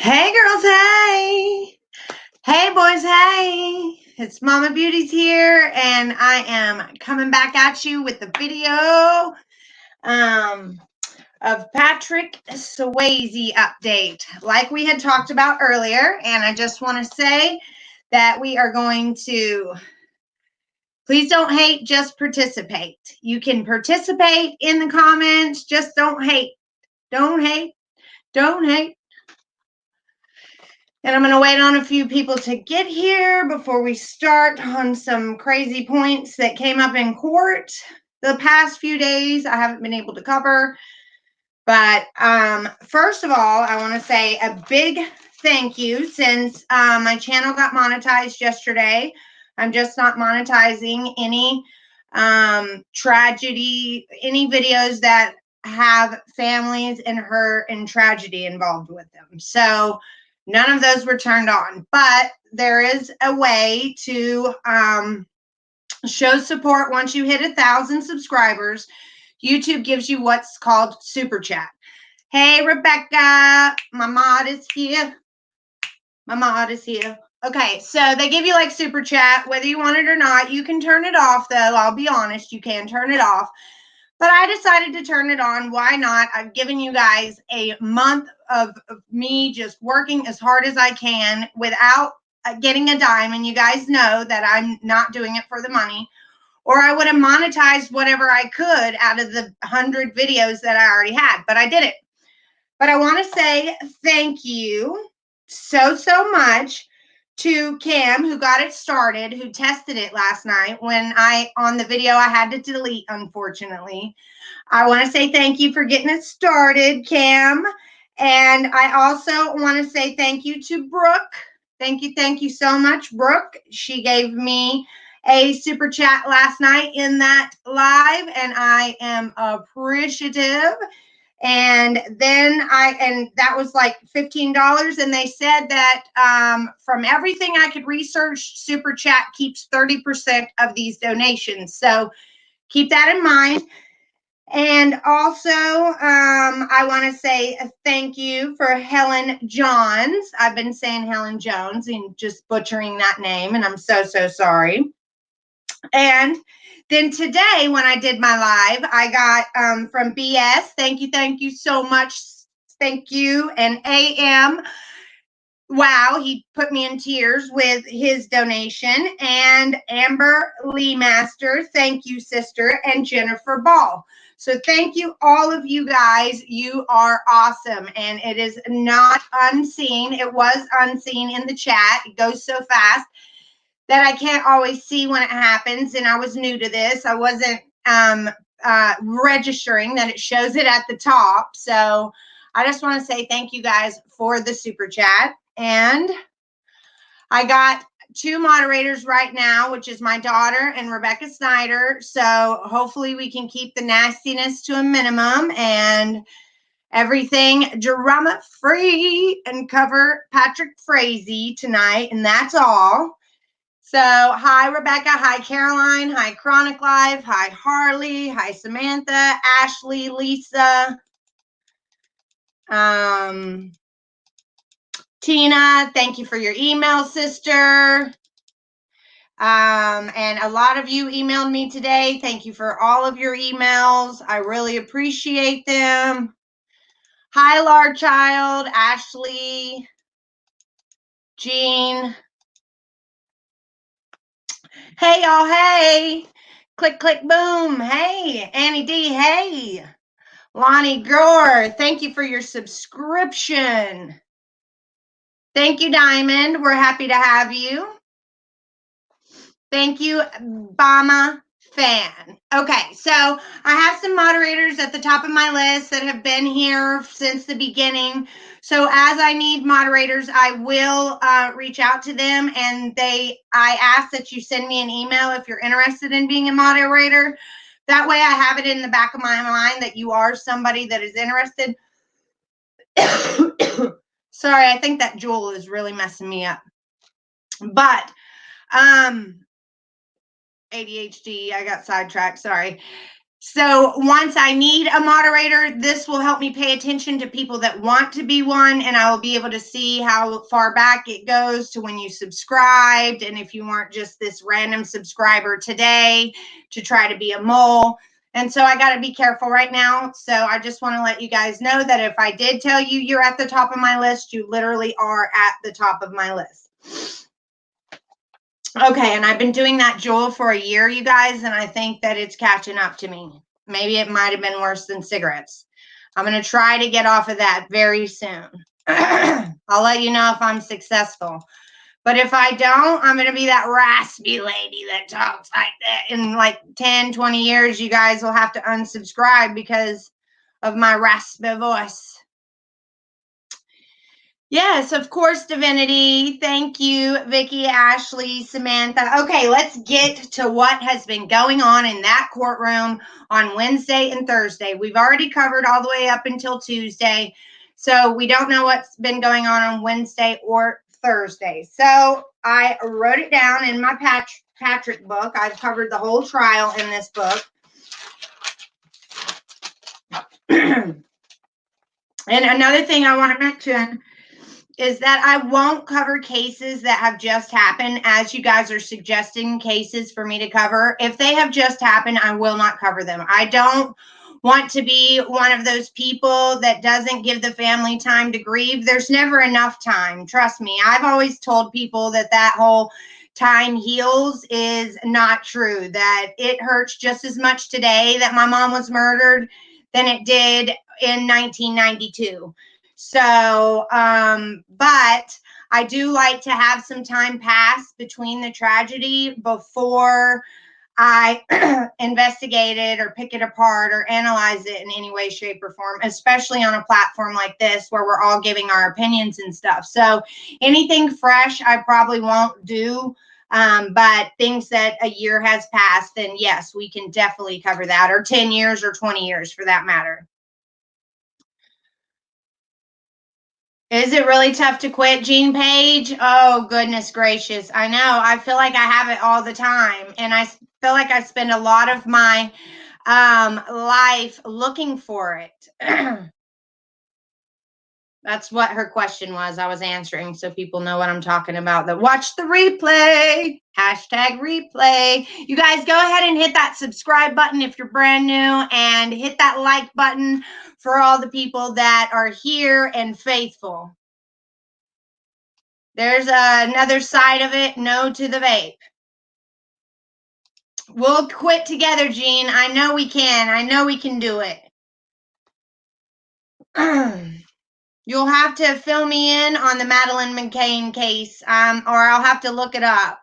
Hey girls, hey! Hey boys, hey! It's Mama Beauties here, and I am coming back at you with the video of Patrick Swayze update, like we had talked about earlier. And I just want to say that we are going to, please don't hate, just participate. You can participate in the comments, just don't hate. Don't hate. Don't hate. And I'm going to wait on a few people to get here before we start on some crazy points that came up in court the past few days I haven't been able to cover. But first of all, I want to say a big thank you since my channel got monetized yesterday. I'm just not monetizing any tragedy, any videos that have families and hurt and tragedy involved with them. So none of those were turned on, but there is a way to show support. Once you hit 1,000 subscribers, YouTube gives you what's called Super Chat. Hey, Rebecca, my mod is here. My mod is here. Okay, so they give you like Super Chat, whether you want it or not. You can turn it off, though. I'll be honest, you can turn it off. But I decided to turn it on. Why not? I've given you guys a month of me just working as hard as I can without getting a dime. And you guys know that I'm not doing it for the money. Or I would have monetized whatever I could out of the 100 videos that I already had. But I didn't. But I want to say thank you so much to Kim, who got it started, who tested it last night when on the video I had to delete, unfortunately. I want to say thank you for getting it started, Kim. And I also want to say thank you to Brooke. Thank you so much, Brooke. She gave me a super chat last night in that live, and I am appreciative. And then that was like $15. And they said that from everything I could research, Super Chat keeps 30% of these donations. So keep that in mind. And also, I want to say thank you for Helen Johns. I've been saying Helen Jones and just butchering that name, and I'm so sorry. And then today, when I did my live, I got from BS. Thank you so much. Thank you. And AM. Wow, he put me in tears with his donation. And Amber Lee Master. Thank you, sister. And Jennifer Ball. So thank you, all of you guys. You are awesome. And it is not unseen. It was unseen in the chat. It goes so fast that I can't always see when it happens. And I was new to this. I wasn't registering that it shows it at the top. So I just want to say thank you guys for the super chat. And I got 2 moderators right now, which is my daughter and Rebecca Snyder. So hopefully we can keep the nastiness to a minimum and everything drama free and cover Patrick Frazee tonight. And that's all. So, hi, Rebecca. Hi, Caroline. Hi, Chronic Life. Hi, Harley. Hi, Samantha, Ashley, Lisa. Tina, thank you for your email, sister. And a lot of you emailed me today. Thank you for all of your emails. I really appreciate them. Hi, Larchild, Ashley, Jean. Hey, y'all. Hey. Click, click, boom. Hey, Annie D. Hey. Lonnie Gore, thank you for your subscription. Thank you, Diamond. We're happy to have you. Thank you, Bama Fan. Okay, so I have some moderators at the top of my list that have been here since the beginning. So as I need moderators, I will reach out to them, and I ask that you send me an email if you're interested in being a moderator. That way I have it in the back of my mind that you are somebody that is interested. Sorry, I think that Jewel is really messing me up. But ADHD, I got sidetracked, sorry. So once I need a moderator, this will help me pay attention to people that want to be one, and I will be able to see how far back it goes to when you subscribed, and if you weren't just this random subscriber today to try to be a mole. And so I got to be careful right now. So I just want to let you guys know that if I did tell you you're at the top of my list, you literally are at the top of my list. Okay, and I've been doing that Juul for a year, you guys, and I think that it's catching up to me. Maybe it might have been worse than cigarettes. I'm going to try to get off of that very soon. I'll let you know if I'm successful. But if I don't, I'm going to be that raspy lady that talks like that. In like 10, 20 years, you guys will have to unsubscribe because of my raspy voice. Yes, of course, Divinity. Thank you, Vicky, Ashley, Samantha. Okay, let's get to what has been going on in that courtroom on Wednesday and Thursday. We've already covered all the way up until Tuesday, so we don't know what's been going on Wednesday or Thursday. So I wrote it down in my Patrick book. I've covered the whole trial in this book. And another thing I want to mention is that I won't cover cases that have just happened, as you guys are suggesting cases for me to cover. If they have just happened, I will not cover them. I don't want to be one of those people that doesn't give the family time to grieve. There's never enough time. Trust me. I've always told people that that whole time heals is not true, that it hurts just as much today that my mom was murdered than it did in 1992. So, but I do like to have some time pass between the tragedy before I investigate it or pick it apart or analyze it in any way, shape, or form, especially on a platform like this where we're all giving our opinions and stuff. So anything fresh, I probably won't do. But things that a year has passed, then yes, we can definitely cover that, or 10 years or 20 years for that matter. Is it really tough to quit, Jean Page? Oh, goodness gracious. I know. I feel like I have it all the time. And I feel like I spend a lot of my life looking for it. That's what her question was. I was answering so people know what I'm talking about. That watch the replay. Hashtag replay. You guys go ahead and hit that subscribe button if you're brand new, and hit that like button for all the people that are here and faithful. There's another side of it. No to the vape. We'll quit together, Jean. I know we can. I know we can do it. You'll have to fill me in on the Madeleine McCain case, or I'll have to look it up.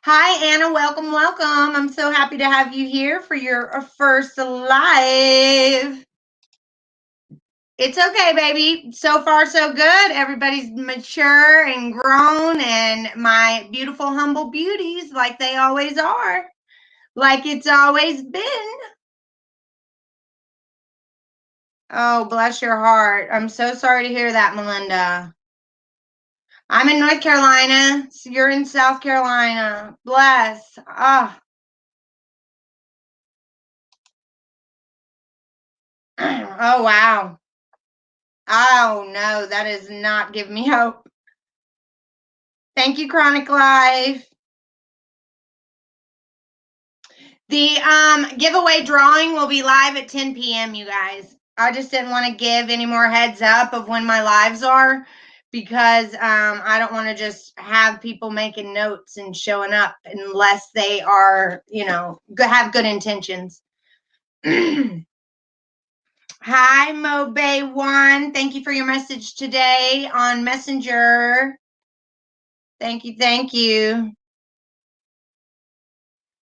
Hi, Anna. Welcome, welcome. I'm so happy to have you here for your first live. It's okay, baby. So far, so good. Everybody's mature and grown, and my beautiful, humble beauties, like they always are, like it's always been. Oh, bless your heart. I'm so sorry to hear that, Melinda. I'm in North Carolina. So you're in South Carolina. Bless. Oh. Oh, wow. Oh, no, that does not give me hope. Thank you, Chronic Life. The giveaway drawing will be live at 10 p.m., you guys. I just didn't want to give any more heads up of when my lives are, because I don't want to just have people making notes and showing up unless they are, have good intentions. Hi, Mobay1. Thank you for your message today on Messenger. Thank you. Thank you.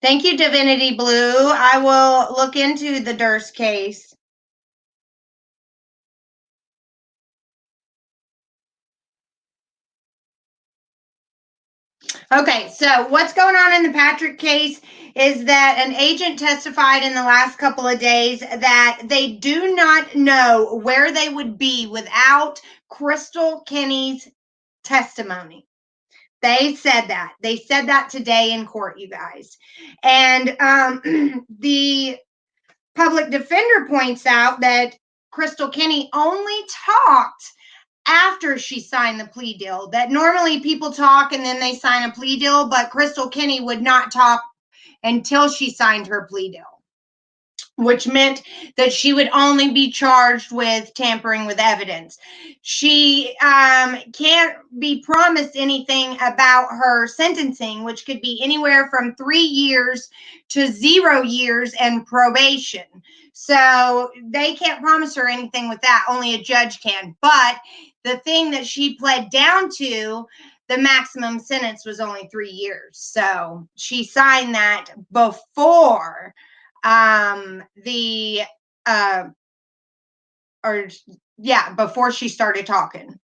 Thank you, Divinity Blue. I will look into the Durst case. Okay, so what's going on in the Patrick case is that an agent testified in the last couple of days that they do not know where they would be without Crystal Kenny's testimony. They said that. They said that today in court, you guys. And the public defender points out that Crystal Kenny only talked after she signed the plea deal. That normally people talk and then they sign a plea deal, but Crystal Kenny would not talk until she signed her plea deal, which meant that she would only be charged with tampering with evidence. She can't be promised anything about her sentencing, which could be anywhere from 3 years to 0 years and probation. So they can't promise her anything with that. Only a judge can. But the thing that she pled down to, the maximum sentence was only 3 years. So she signed that before before she started talking.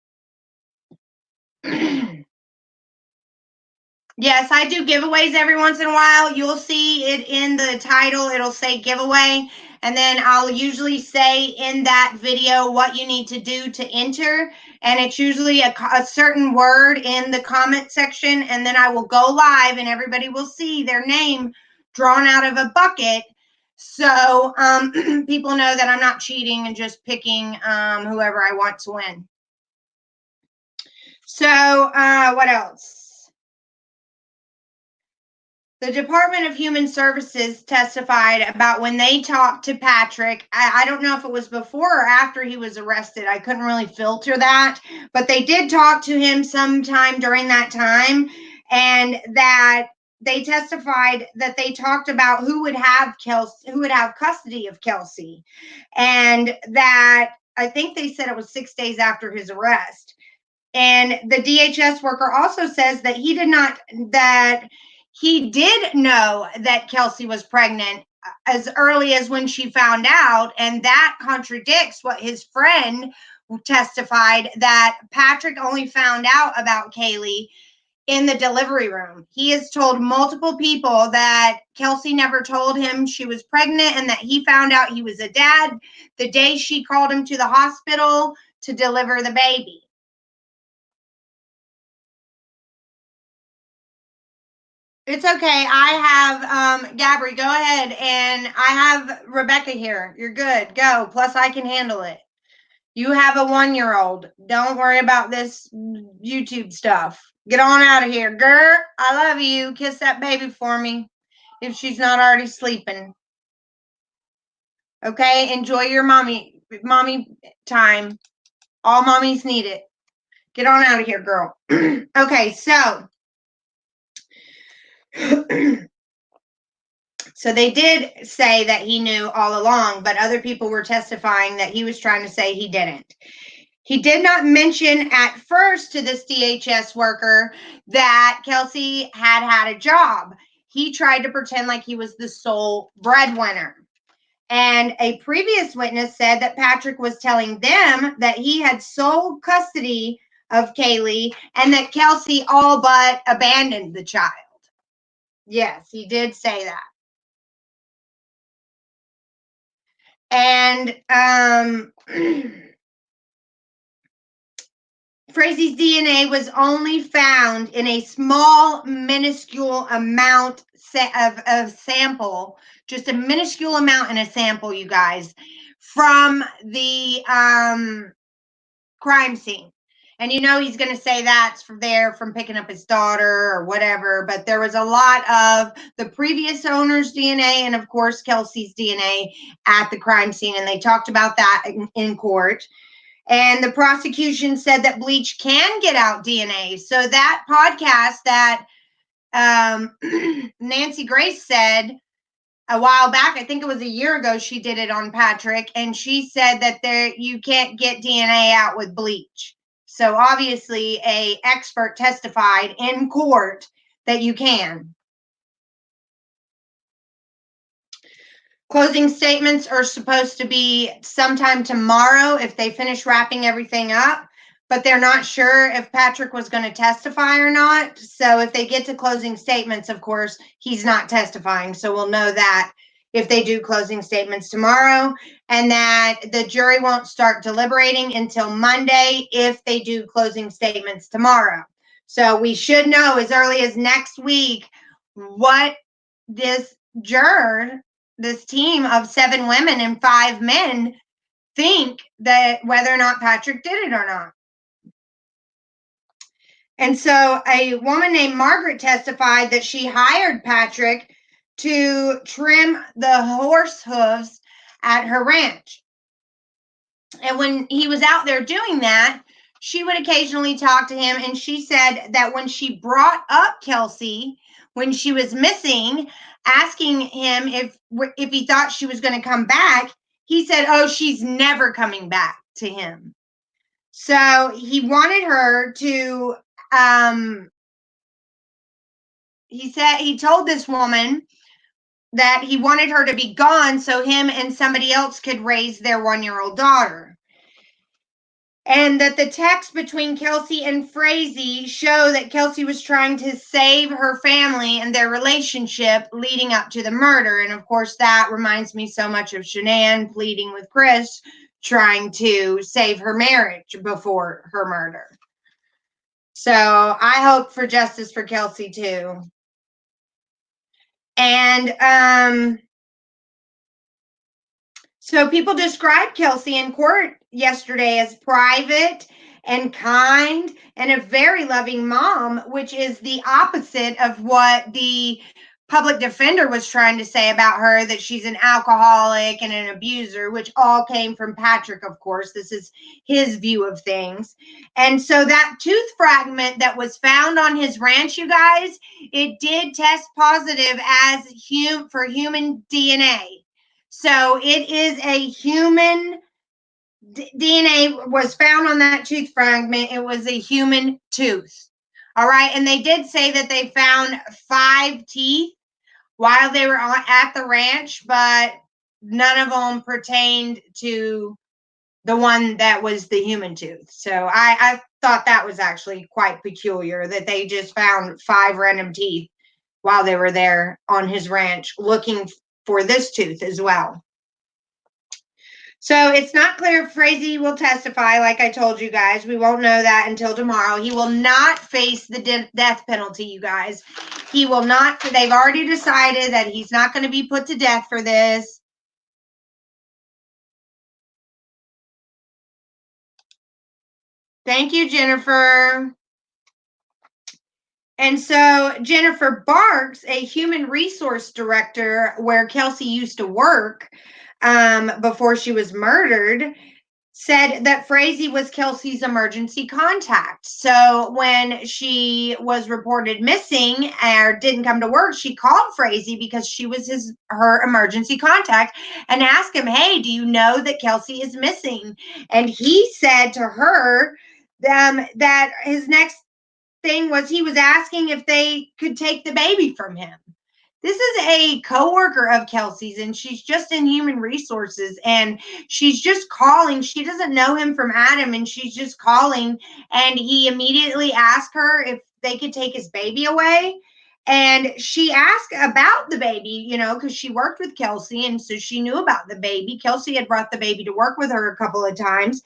Yes, I do giveaways every once in a while. You'll see it in the title. It'll say giveaway. And then I'll usually say in that video what you need to do to enter. And it's usually a certain word in the comment section. And then I will go live and everybody will see their name drawn out of a bucket. So people know that I'm not cheating and just picking whoever I want to win. So what else? The Department of Human Services testified about when they talked to Patrick. I don't know if it was before or after he was arrested. I couldn't really filter that, but they did talk to him sometime during that time, and that they testified that they talked about who would have custody of Kelsey, and that I think they said it was 6 days after his arrest. And the DHS worker also says that he did know that Kelsey was pregnant as early as when she found out. And that contradicts what his friend testified, that Patrick only found out about Kaylee in the delivery room. He has told multiple people that Kelsey never told him she was pregnant, and that he found out he was a dad the day she called him to the hospital to deliver the baby. It's okay. I have Gabri, go ahead, and I have Rebecca here. You're good. Go. Plus I can handle it. You have a 1-year-old. Don't worry about this YouTube stuff. Get on out of here. Girl, I love you. Kiss that baby for me if she's not already sleeping. Okay? Enjoy your mommy time. All mommies need it. Get on out of here, girl. Okay, so so they did say that he knew all along, but other people were testifying that he was trying to say he didn't. He did not mention at first to this DHS worker that Kelsey had a job. He tried to pretend like he was the sole breadwinner. And a previous witness said that Patrick was telling them that he had sole custody of Kaylee and that Kelsey all but abandoned the child. Yes, he did say that. And Frazee's DNA was only found in a small, minuscule amount of sample, just a minuscule amount in a sample, you guys, from the crime scene. And you know he's going to say that's from picking up his daughter or whatever, but there was a lot of the previous owner's DNA and, of course, Kelsey's DNA at the crime scene, and they talked about that in court. And the prosecution said that bleach can get out DNA. So that podcast that Nancy Grace said a while back, I think it was a year ago, she did it on Patrick, and she said that you can't get DNA out with bleach. So obviously a expert testified in court that you can. Closing statements are supposed to be sometime tomorrow if they finish wrapping everything up, but they're not sure if Patrick was going to testify or not. So if they get to closing statements, of course, he's not testifying. So we'll know that if they do closing statements tomorrow, and that the jury won't start deliberating until Monday if they do closing statements tomorrow. So we should know as early as next week what this juror, this team of 7 women and 5 men, think that whether or not Patrick did it or not. And so a woman named Margaret testified that she hired Patrick to trim the horse hooves at her ranch. And when he was out there doing that, she would occasionally talk to him. And she said that when she brought up Kelsey, when she was missing, asking him if he thought she was going to come back, he said, "Oh, she's never coming back" to him. So he wanted her to, he told this woman that he wanted her to be gone so him and somebody else could raise their 1-year-old daughter. And that the text between Kelsey and Frazee show that Kelsey was trying to save her family and their relationship leading up to the murder. And of course, that reminds me so much of Shanann pleading with Chris, trying to save her marriage before her murder. So I hope for justice for Kelsey too. And so people described Kelsey in court yesterday as private and kind and a very loving mom, which is the opposite of what the public defender was trying to say about her, that she's an alcoholic and an abuser, which all came from Patrick, of course. This is his view of things. And so that tooth fragment that was found on his ranch, you guys, it did test positive as for human DNA. So it is a human DNA was found on that tooth fragment. It was a human tooth. All right. And they did say that they found 5 teeth while they were at the ranch, but none of them pertained to the one that was the human tooth. So I thought that was actually quite peculiar that they just found 5 random teeth while they were there on his ranch looking for this tooth as well. So it's not clear if Frazee will testify, like I told you guys. We won't know that until tomorrow. He will not face the death penalty, you guys. He will not. They've already decided that he's not going to be put to death for this. Thank you, Jennifer. And so Jennifer Barks, a human resource director where Kelsey used to work before she was murdered, said that Frazee was Kelsey's emergency contact. So when she was reported missing or didn't come to work, she called Frazee because she was her emergency contact and asked him, "Hey, do you know that Kelsey is missing?" And he said to her that his next thing was he was asking if they could take the baby from him. This is a coworker of Kelsey's, and she's just in human resources, and she's just calling. She doesn't know him from Adam, and she's just calling, and he immediately asked her if they could take his baby away. And she asked about the baby, because she worked with Kelsey, and so she knew about the baby. Kelsey had brought the baby to work with her a couple of times.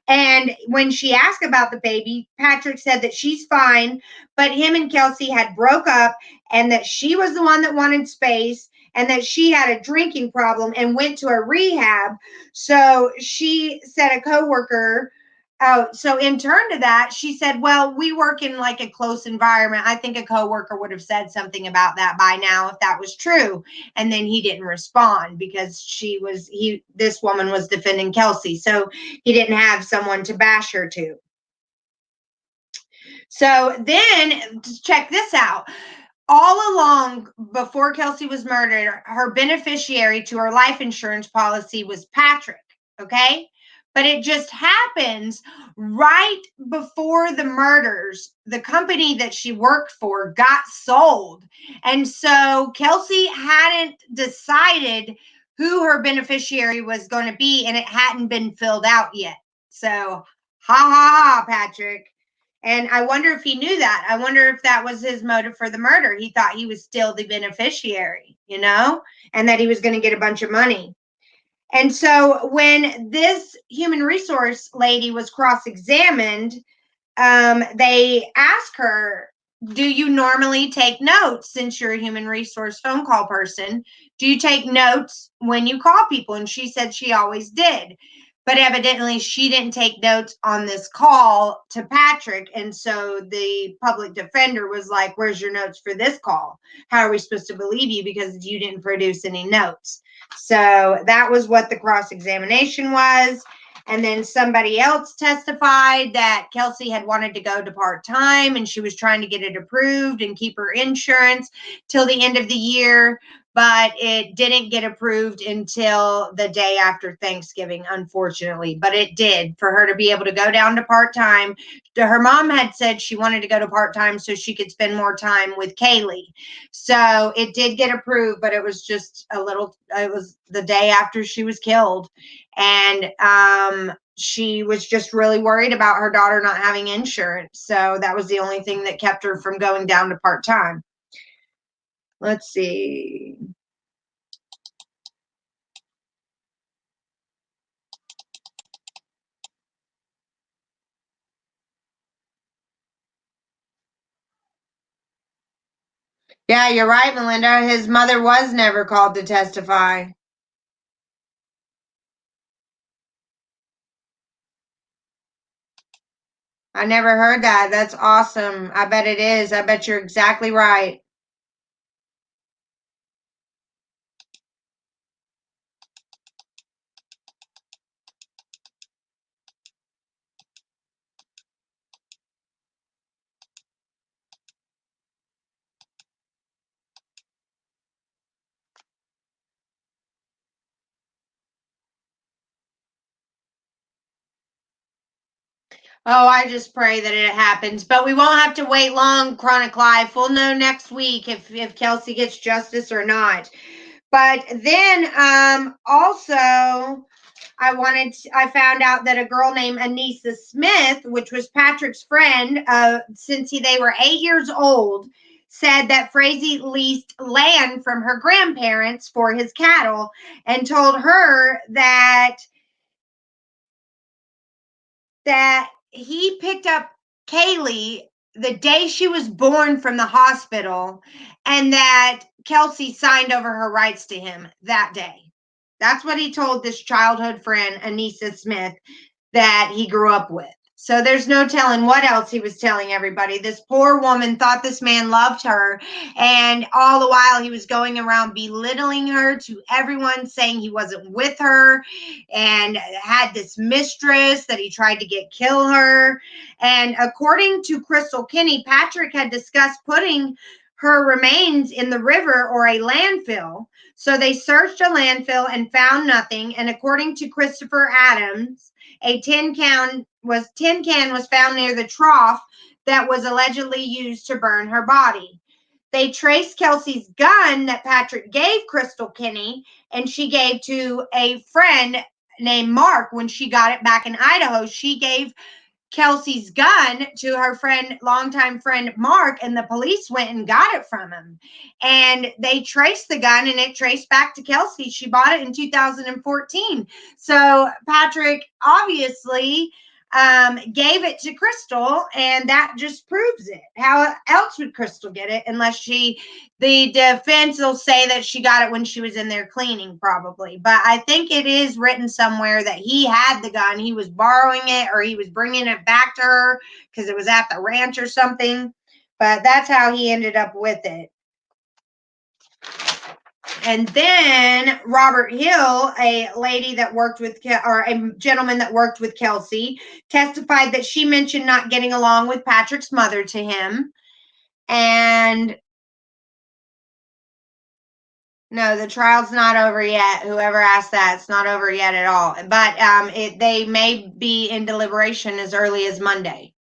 And when she asked about the baby, Patrick said that she's fine, but him and Kelsey had broke up, and that she was the one that wanted space, and that she had a drinking problem and went to a rehab. So she said a coworker, so in turn to that, she said, "Well, we work in like a close environment. I think a coworker would have said something about that by now if that was true." And then he didn't respond because this woman was defending Kelsey. So he didn't have someone to bash her to. So then check this out. All along before Kelsey was murdered, her beneficiary to her life insurance policy was Patrick. Okay. But it just happens right before the murders, the company that she worked for got sold. And so Kelsey hadn't decided who her beneficiary was going to be, and it hadn't been filled out yet. So, ha ha ha, Patrick. And I wonder if he knew that. I wonder if that was his motive for the murder. He thought he was still the beneficiary, and that he was going to get a bunch of money. And so when this human resource lady was cross-examined, they ask her, do you normally take notes since you're a human resource phone call person? Do you take notes when you call people? And she said she always did. But evidently, she didn't take notes on this call to Patrick. And so the public defender was like, where's your notes for this call? How are we supposed to believe you because you didn't produce any notes? So that was what the cross examination was. And then somebody else testified that Kelsey had wanted to go to part-time and she was trying to get it approved and keep her insurance till the end of the year, but it didn't get approved until the day after Thanksgiving, unfortunately. But it did for her to be able to go down to part-time. Her mom had said she wanted to go to part-time so she could spend more time with Kaylee. So it did get approved, but it was just it was the day after she was killed. And she was just really worried about her daughter not having insurance. So that was the only thing that kept her from going down to part-time. Let's see. Yeah, you're right, Melinda. His mother was never called to testify. I never heard that. That's awesome. I bet it is. I bet you're exactly right. Oh, I just pray that it happens. But we won't have to wait long, Chronic Life. We'll know next week if Kelsey gets justice or not. But then also I found out that a girl named Anissa Smith, which was Patrick's friend, since they were 8 years old, said that Frazee leased land from her grandparents for his cattle and told her that he picked up Kaylee the day she was born from the hospital and that Kelsey signed over her rights to him that day. That's what he told this childhood friend, Anissa Smith, that he grew up with. So there's no telling what else he was telling everybody. This poor woman thought this man loved her, and all the while he was going around belittling her to everyone, saying he wasn't with her, and had this mistress that he tried to kill her. And according to Crystal Kinney, Patrick had discussed putting her remains in the river or a landfill. So they searched a landfill and found nothing. And according to Christopher Adams, a tin can was found near the trough that was allegedly used to burn her body. They traced Kelsey's gun that Patrick gave Crystal Kinney, and she gave to a friend named Mark when she got it back in Idaho. She gave Kelsey's gun to her friend, longtime friend Mark, and the police went and got it from him. And they traced the gun and it traced back to Kelsey. She bought it in 2014. So Patrick obviously gave it to Crystal, and that just proves it. How else would Crystal get it unless the defense will say that she got it when she was in there cleaning, probably. But I think it is written somewhere that he had the gun. He was borrowing it or he was bringing it back to her because it was at the ranch or something. But that's how he ended up with it. And then Robert Hill, a lady that worked with, or a gentleman that worked with Kelsey, testified that she mentioned not getting along with Patrick's mother to him. And no, the trial's not over yet. Whoever asked that, it's not over yet at all. But they may be in deliberation as early as Monday.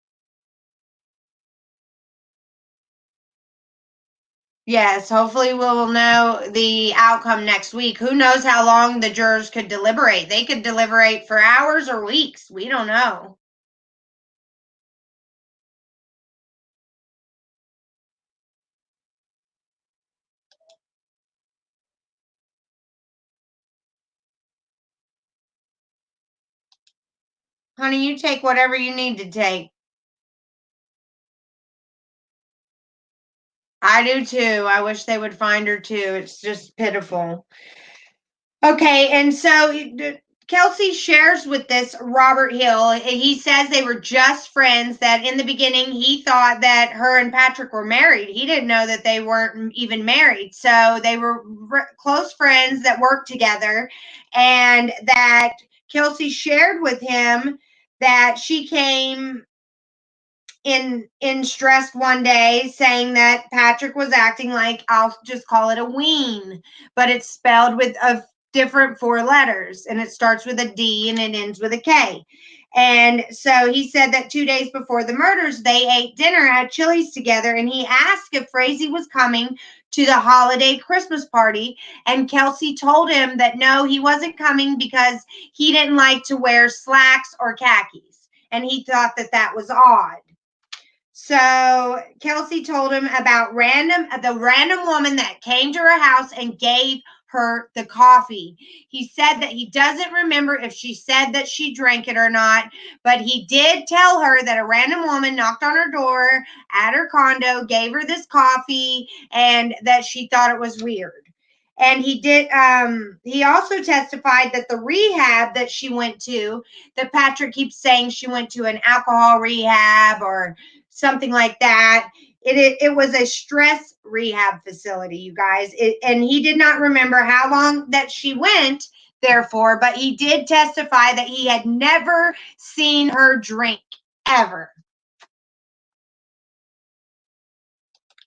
Yes, hopefully we'll know the outcome next week. Who knows how long the jurors could deliberate? They could deliberate for hours or weeks. We don't know. Honey, you take whatever you need to take. I do too. I wish they would find her too. It's just pitiful. Okay, and so Kelsey shares with this Robert Hill. He says they were just friends, that in the beginning he thought that her and Patrick were married. He didn't know that they weren't even married. So they were close friends that worked together, and that Kelsey shared with him that she came in stressed one day saying that Patrick was acting like, I'll just call it a ween, but it's spelled with a different four letters, and it starts with a D and it ends with a K. And so he said that 2 days before the murders, they ate dinner at Chili's together, and he asked if Frazee was coming to the holiday Christmas party. And Kelsey told him that no, he wasn't coming because he didn't like to wear slacks or khakis. And he thought that that was odd. So Kelsey told him about the random woman that came to her house and gave her the coffee. He said that he doesn't remember if she said that she drank it or not, but he did tell her that a random woman knocked on her door at her condo, gave her this coffee, and that she thought it was weird. And he also testified that the rehab that she went to, that Patrick keeps saying she went to an alcohol rehab or something like that. It was a stress rehab facility, you guys. And he did not remember how long that she went there for, but he did testify that he had never seen her drink ever.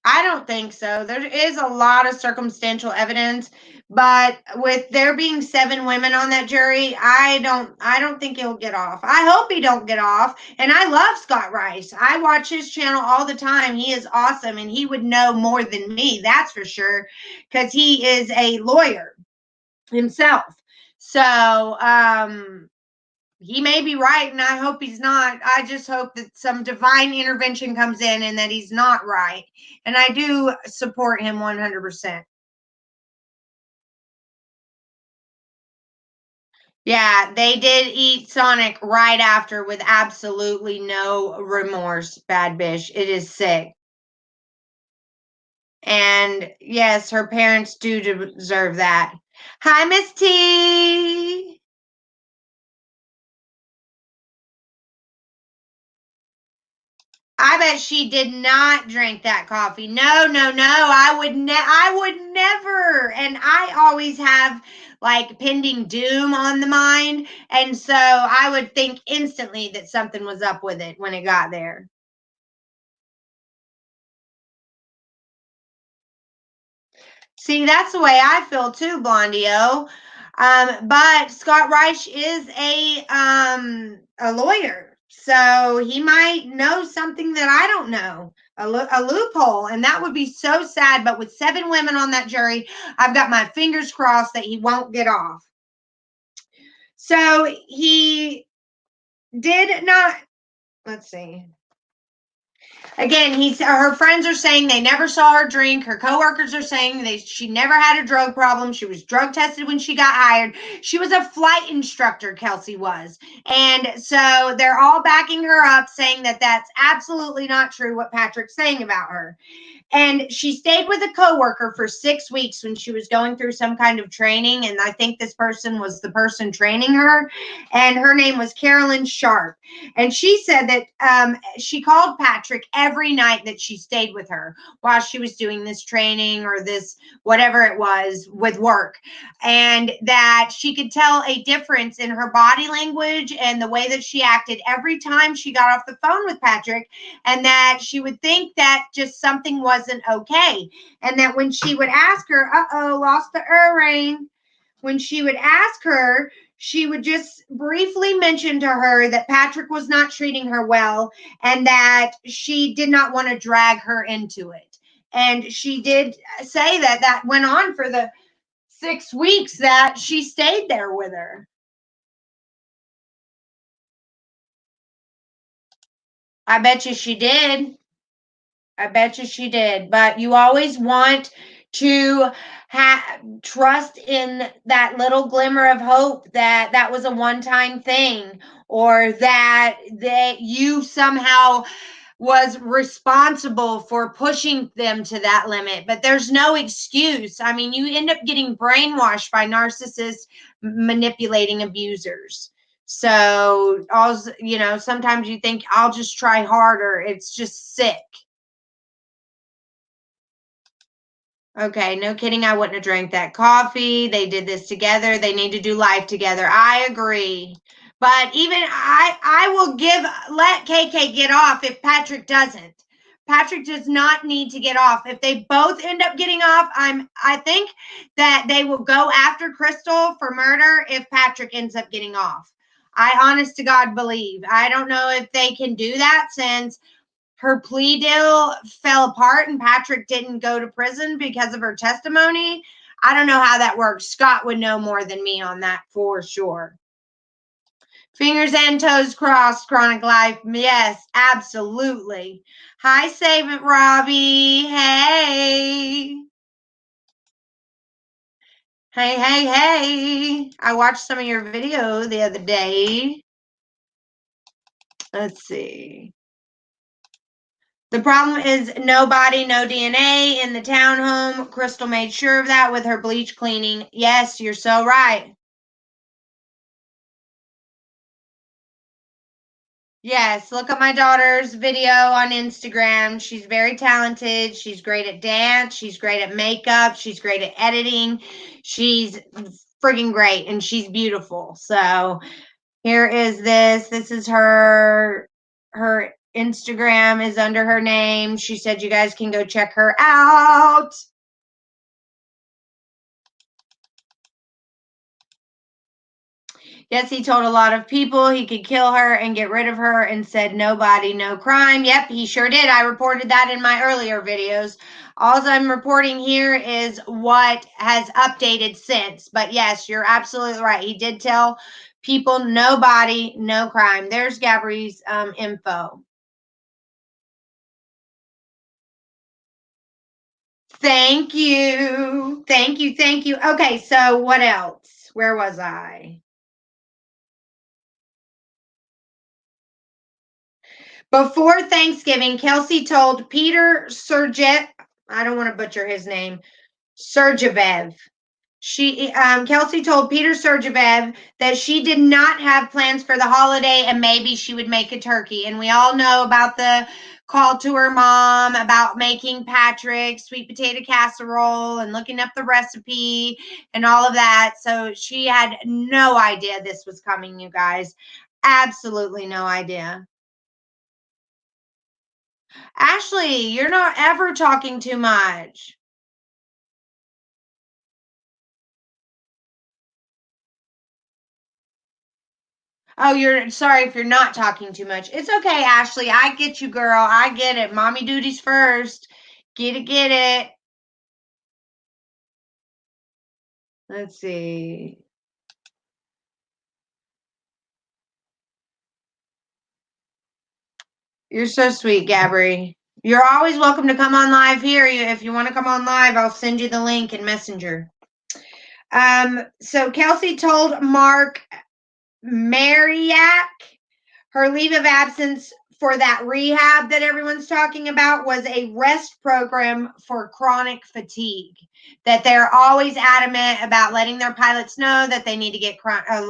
I don't think so. There is a lot of circumstantial evidence, but with there being 7 women on that jury, I don't think he'll get off. I hope he don't get off. And I love Scott Rice. I watch his channel all the time. He is awesome, and he would know more than me, that's for sure, because he is a lawyer himself. So he may be right, and I hope he's not. I just hope that some divine intervention comes in and that he's not right. And I do support him 100%. Yeah, they did eat Sonic right after with absolutely no remorse, Bad Bish. It is sick. And yes, her parents do deserve that. Hi, Miss T. I bet she did not drink that coffee. No, no, no. I would never. And I always have like pending doom on the mind, and so I would think instantly that something was up with it when it got there. See, that's the way I feel too, Blondie-O. But Scott Reich is a lawyer, so he might know something that I don't know, a loophole, and that would be so sad. But with 7 women on that jury, I've got my fingers crossed that he won't get off. So he did not. Let's see. Again, her friends are saying they never saw her drink. Her coworkers are saying she never had a drug problem. She was drug tested when she got hired. She was a flight instructor, Kelsey was. And so they're all backing her up, saying that that's absolutely not true what Patrick's saying about her. And she stayed with a coworker for 6 weeks when she was going through some kind of training. And I think this person was the person training her. And her name was Carolyn Sharp. And she said that she called Patrick every night that she stayed with her while she was doing this training or this whatever it was with work. And that she could tell a difference in her body language and the way that she acted every time she got off the phone with Patrick. And that she would think that just something wasn't okay. And that when she would ask her, lost the earring. When she would ask her, she would just briefly mention to her that Patrick was not treating her well and that she did not want to drag her into it. And she did say that that went on for the 6 weeks that she stayed there with her. I bet you she did. I bet you she did. But you always want to trust in that little glimmer of hope that that was a one-time thing, or that you somehow was responsible for pushing them to that limit, but there's no excuse. I mean, you end up getting brainwashed by narcissists manipulating abusers. So, sometimes you think I'll just try harder. It's just sick. Okay, no kidding. I wouldn't have drank that coffee. They did this together. They need to do life together. I agree. But even I will let KK get off if Patrick doesn't. Patrick does not need to get off. If they both end up getting off, I think that they will go after Crystal for murder if Patrick ends up getting off. I honest to God believe. I don't know if they can do that since her plea deal fell apart and Patrick didn't go to prison because of her testimony. I don't know how that works. Scott would know more than me on that for sure. Fingers and toes crossed, Chronic Life. Yes, absolutely. Hi, Save It, Robbie. Hey. Hey, hey, hey. I watched some of your video the other day. Let's see. The problem is no body, no DNA in the townhome. Crystal made sure of that with her bleach cleaning. Yes, you're so right. Yes, look at my daughter's video on Instagram. She's very talented. She's great at dance. She's great at makeup. She's great at editing. She's friggin' great and she's beautiful. So here is this. This is her Instagram is under her name. She said you guys can go check her out. Yes, he told a lot of people he could kill her and get rid of her and said no body, no crime. Yep, he sure did. I reported that in my earlier videos. All I'm reporting here is what has updated since. But yes, you're absolutely right. He did tell people no body, no crime. There's Gabri's info. Thank you. Thank you. Thank you. Okay, so what else? Where was I? Before Thanksgiving, Kelsey told Peter Serget, I don't want to butcher his name, Sergeyev. Kelsey told Peter Sergeyev that she did not have plans for the holiday and maybe she would make a turkey. And we all know about the call to her mom about making Patrick sweet potato casserole and looking up the recipe and all of that. So she had no idea this was coming, you guys. Absolutely no idea. Ashley, you're not ever talking too much. Oh, you're sorry if you're not talking too much. It's okay, Ashley. I get you, girl. I get it. Mommy duties first. Get it, get it. Let's see. You're so sweet, Gabri. You're always welcome to come on live here. If you want to come on live, I'll send you the link in Messenger. So Kelsey told Mark Mariak her leave of absence for that rehab that everyone's talking about was a rest program for chronic fatigue. That they're always adamant about letting their pilots know that they need to get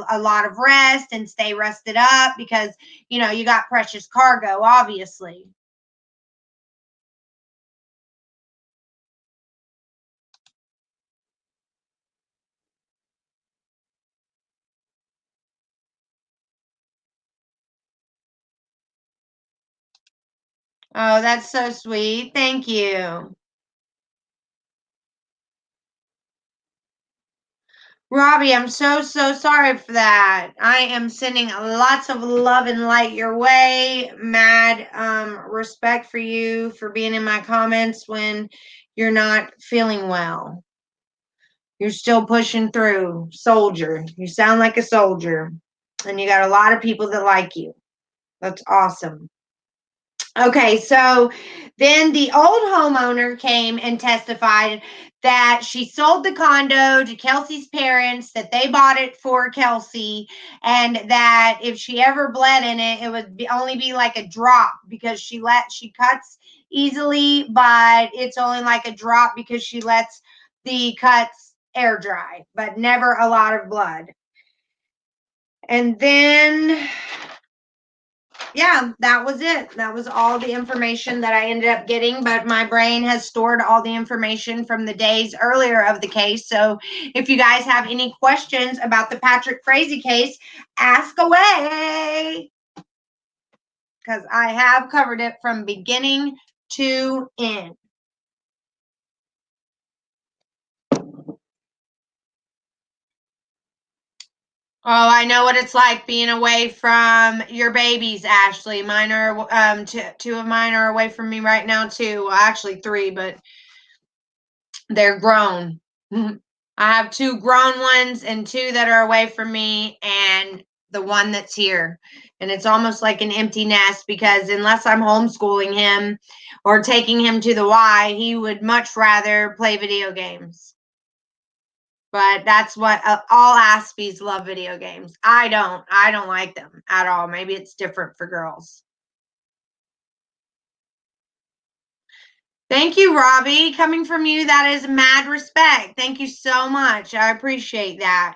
a lot of rest and stay rested up because, you got precious cargo, obviously. Oh, that's so sweet. Thank you. Robbie, I'm so, so sorry for that. I am sending lots of love and light your way. Mad respect for you for being in my comments when you're not feeling well. You're still pushing through. Soldier. You sound like a soldier. And you got a lot of people that like you. That's awesome. Okay, so then the old homeowner came and testified that she sold the condo to Kelsey's parents, that they bought it for Kelsey, and that if she ever bled in it, it would only be like a drop because she cuts easily, but it's only like a drop because she lets the cuts air dry, but never a lot of blood. And then yeah, that was it. That was all the information that I ended up getting, but my brain has stored all the information from the days earlier of the case. So if you guys have any questions about the Patrick Frazee case, ask away, because I have covered it from beginning to end. Oh, I know what it's like being away from your babies, Ashley. Mine are two of mine are away from me right now too. Well, actually three, but they're grown. I have two grown ones and two that are away from me, and the one that's here. And it's almost like an empty nest because unless I'm homeschooling him or taking him to the Y, he would much rather play video games. But that's what all Aspies love, video games. I don't. I don't like them at all. Maybe it's different for girls. Thank you, Robbie. Coming from you, that is mad respect. Thank you so much. I appreciate that.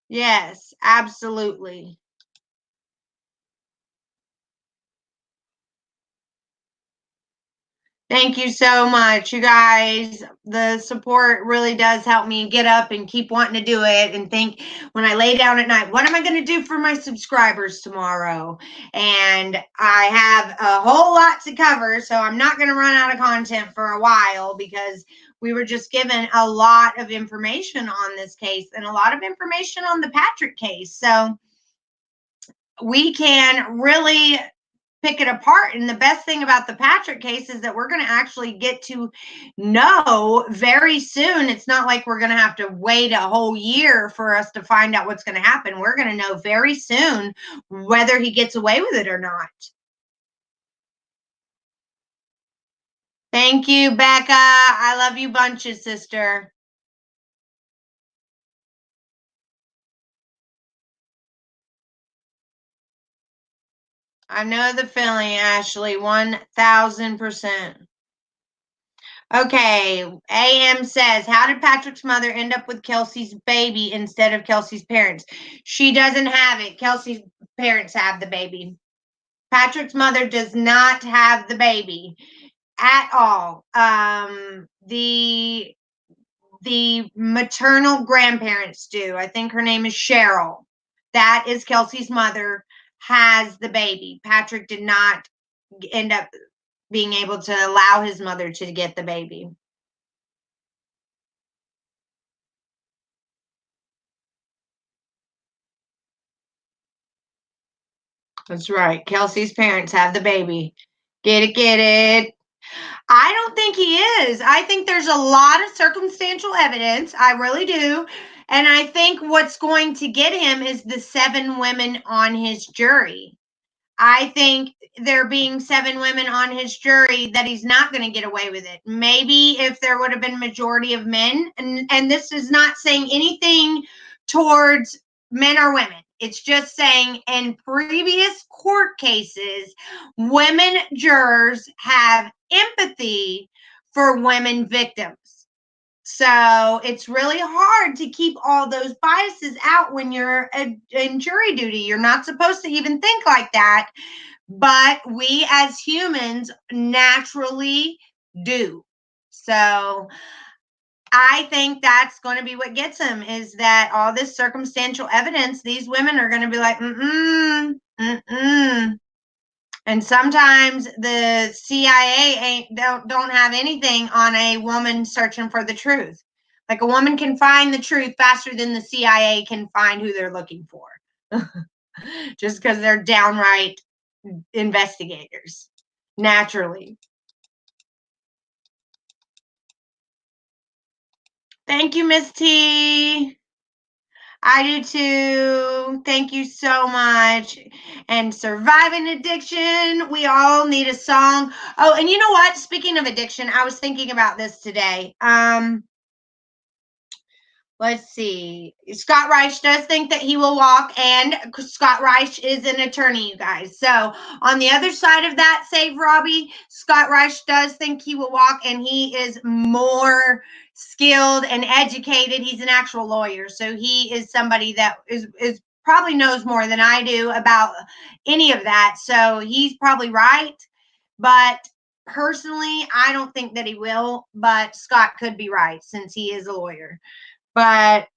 Yes, absolutely. Thank you so much, you guys. The support really does help me get up and keep wanting to do it and think when I lay down at night, what am I going to do for my subscribers tomorrow? And I have a whole lot to cover, so I'm not going to run out of content for a while because we were just given a lot of information on this case and a lot of information on the Patrick case. So we can really pick it apart. And the best thing about the Patrick case is that we're going to actually get to know very soon. It's not like we're going to have to wait a whole year for us to find out what's going to happen. We're going to know very soon whether he gets away with it or not. Thank you, Becca. I love you bunches, sister. I know the feeling, Ashley, 1000%. Okay, AM says, how did Patrick's mother end up with Kelsey's baby instead of Kelsey's parents? She doesn't have it. Kelsey's parents have the baby. Patrick's mother does not have the baby at all. The maternal grandparents do. I think her name is Cheryl. That is Kelsey's mother, has the baby. Patrick did not end up being able to allow his mother to get the baby. That's right. Kelsey's parents have the baby. Get it, get it. I don't think he is. I think there's a lot of circumstantial evidence. I really do. And I think what's going to get him is the 7 women on his jury. I think there being 7 women on his jury that he's not going to get away with it. Maybe if there would have been majority of men, and this is not saying anything towards men or women. It's just saying in previous court cases, women jurors have empathy for women victims. So it's really hard to keep all those biases out when you're in jury duty. You're not supposed to even think like that, but we as humans naturally do. So I think that's going to be what gets him, is that all this circumstantial evidence, these women are going to be like, mm-mm. And sometimes the CIA don't have anything on a woman searching for the truth. Like a woman can find the truth faster than the CIA can find who they're looking for. Just because they're downright investigators, naturally. Thank you, Miss T. I do too. Thank you so much. And surviving addiction, we all need a song. Oh, and you know what? Speaking of addiction, I was thinking about this today. Let's see. Scott Reich does think that he will walk, and Scott Reich is an attorney, you guys. So on the other side of that, Save Robbie, Scott Reich does think he will walk, and he is more skilled and educated. He's an actual lawyer, so he is somebody that is probably knows more than I do about any of that. So he's probably right, but personally, I don't think that he will. But Scott could be right since he is a lawyer. But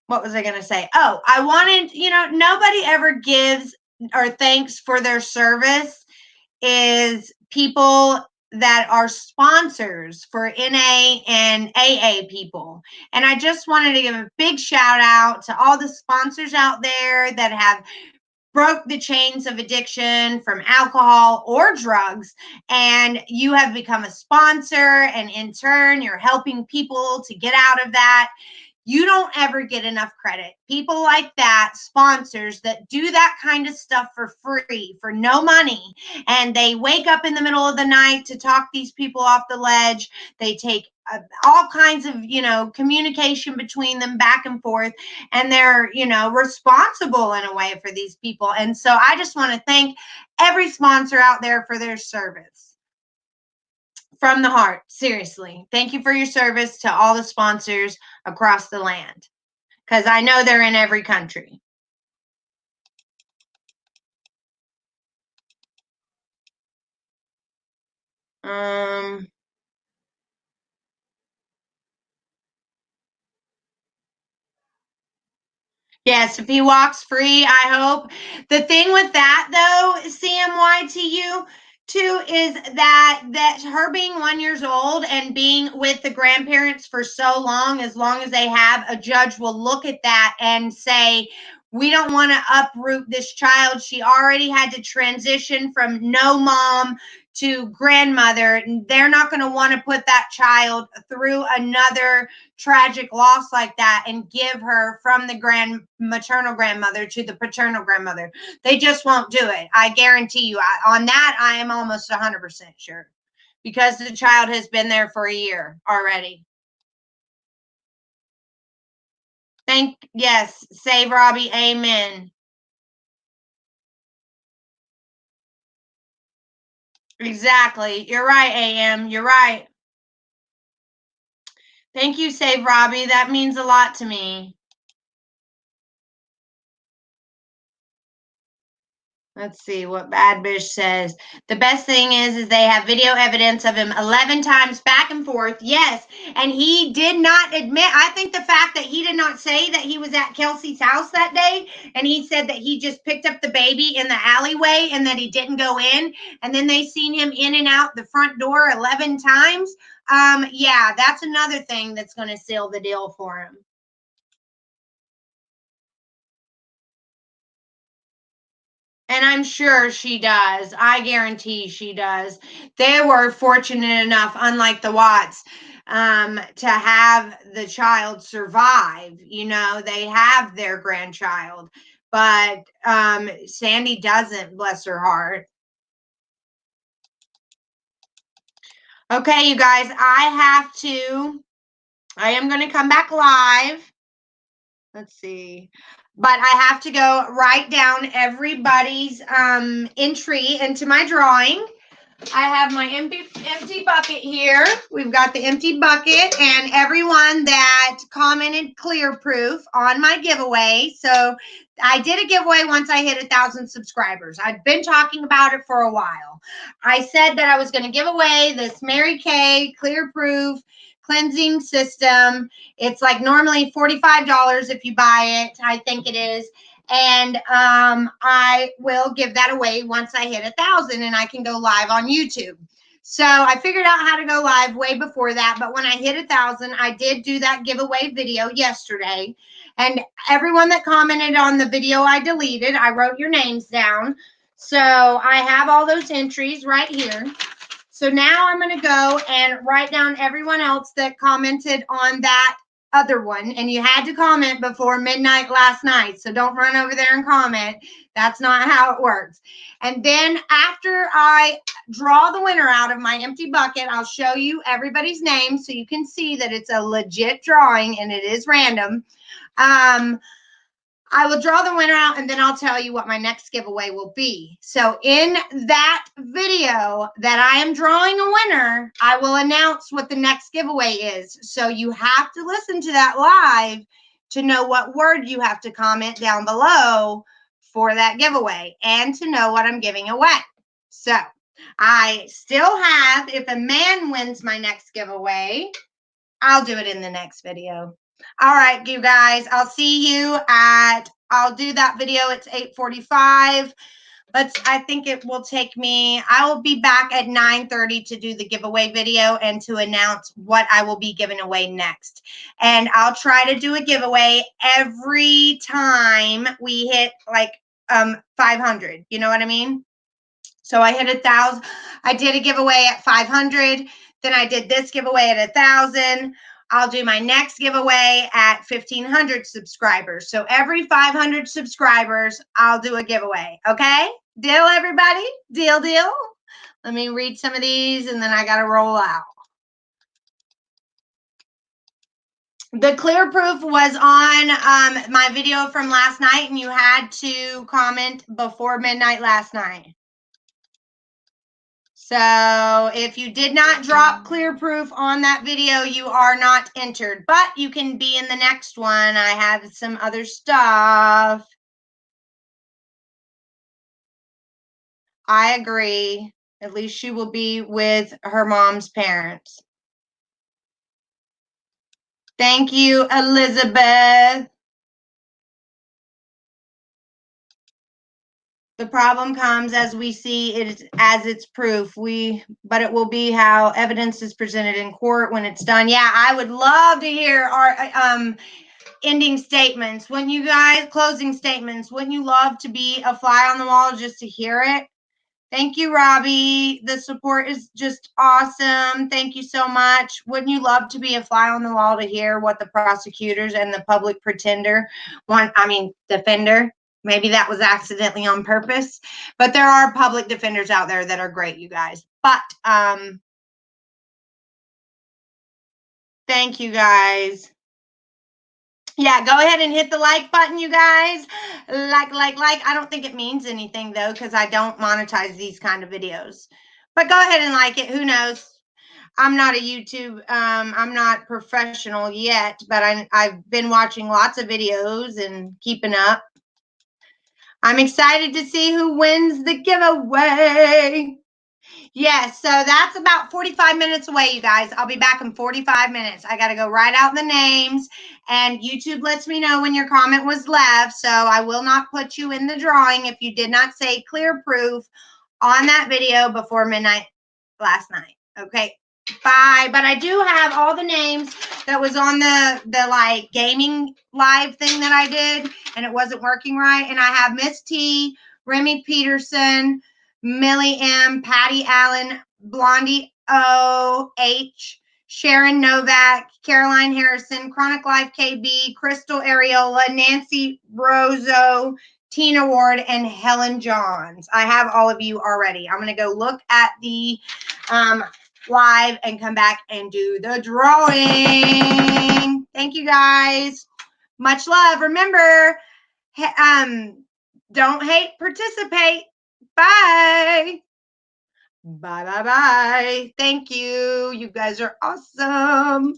what was I going to say? Oh, I wanted, nobody ever gives or thanks for their service is people that are sponsors for NA and AA people. And I just wanted to give a big shout out to all the sponsors out there that have broke the chains of addiction from alcohol or drugs, and you have become a sponsor, and in turn you're helping people to get out of that. You don't ever get enough credit. People like that, sponsors that do that kind of stuff for free, for no money, and they wake up in the middle of the night to talk these people off the ledge. They take all kinds of, communication between them back and forth, and they're, responsible in a way for these people. And so I just want to thank every sponsor out there for their service. From the heart, seriously. Thank you for your service to all the sponsors across the land, because I know they're in every country. Yes, if he walks free, I hope. The thing with that though, CMYTU too, is that her being 1 year old and being with the grandparents for so long as they have, a judge will look at that and say, we don't want to uproot this child. She already had to transition from no mom to grandmother. They're not going to want to put that child through another tragic loss like that and give her from the maternal grandmother to the paternal grandmother. They just won't do it. I guarantee you. On that, I am almost 100% sure, because the child has been there for a year already. Yes, save Robbie. Amen. Exactly. You're right, AM. You're right. Thank you, Save Robbie. That means a lot to me. Let's see what Bad Bish says. The best thing is they have video evidence of him 11 times back and forth. Yes. And he did not admit. I think the fact that he did not say that he was at Kelsey's house that day, and he said that he just picked up the baby in the alleyway and that he didn't go in. And then they seen him in and out the front door 11 times. Yeah, that's another thing that's going to seal the deal for him. And I'm sure she does. I guarantee she does. They were fortunate enough, unlike the Watts, to have the child survive. They have their grandchild, but Sandy doesn't, bless her heart. Okay, you guys, I am going to come back live. Let's see. But I have to go write down everybody's entry into my drawing. I have my empty bucket here. We've got the empty bucket and everyone that commented clear proof on my giveaway. So I did a giveaway once I hit 1,000 subscribers. I've been talking about it for a while. I said that I was going to give away this Mary Kay clear proof cleansing system. It's like normally $45 if you buy it. I think it is. And I will give that away once I hit 1,000 and I can go live on YouTube. So I figured out how to go live way before that. But when I hit 1,000, I did do that giveaway video yesterday. And everyone that commented on the video I deleted, I wrote your names down. So I have all those entries right here. So now I'm going to go and write down everyone else that commented on that other one, and you had to comment before midnight last night. So don't run over there and comment. That's not how it works. And then after I draw the winner out of my empty bucket, I'll show you everybody's name so you can see that it's a legit drawing and it is random. I will draw the winner out and then I'll tell you what my next giveaway will be. So in that video that I am drawing a winner, I will announce what the next giveaway is. So you have to listen to that live to know what word you have to comment down below for that giveaway and to know what I'm giving away. So I still have, if a man wins my next giveaway, I'll do it in the next video. All right, you guys, I'll see you I'll do that video. It's 8:45. I think it will take me, I will be back at 9:30 to do the giveaway video and to announce what I will be giving away next. And I'll try to do a giveaway every time we hit like 500. You know what I mean? So I hit 1,000. I did a giveaway at 500. Then I did this giveaway at 1,000. I'll do my next giveaway at 1,500 subscribers. So every 500 subscribers, I'll do a giveaway. Okay? Deal, everybody? Deal, deal? Let me read some of these and then I got to roll out. The clear proof was on my video from last night, and you had to comment before midnight last night. So if you did not drop clear proof on that video, you are not entered, but you can be in the next one. I have some other stuff. I agree. At least she will be with her mom's parents. Thank you, Elizabeth. The problem comes as we see it as its proof. But it will be how evidence is presented in court when it's done. Yeah, I would love to hear our ending statements. Wouldn't you guys? Closing statements. Wouldn't you love to be a fly on the wall just to hear it? Thank you, Robbie. The support is just awesome. Thank you so much. Wouldn't you love to be a fly on the wall to hear what the prosecutors and the public defender. Maybe that was accidentally on purpose, but there are public defenders out there that are great, you guys. But thank you guys. Yeah, go ahead and hit the like button, you guys. Like. I don't think it means anything, though, because I don't monetize these kind of videos. But go ahead and like it. Who knows? I'm not a YouTube, I'm not professional yet, but I've been watching lots of videos and keeping up. I'm excited to see who wins the giveaway. Yes, so that's about 45 minutes away, you guys. I'll be back in 45 minutes. I got to go write out the names, and YouTube lets me know when your comment was left, so I will not put you in the drawing if you did not say clear proof on that video before midnight last night. Okay, bye. But I do have all the names that was on the like gaming live thing that I did, and it wasn't working right. And I have Miss T, Remy Peterson, Millie M, Patty Allen, Blondie O H, Sharon Novak, Caroline Harrison, Chronic Life KB, Crystal Ariola, Nancy Rozo, Tina Ward, and Helen Johns. I have all of you already. I'm going to go look at the live and come back and do the drawing. Thank you, guys. Much love. Remember, don't hate, participate. Bye. Bye. Thank you. You guys are awesome.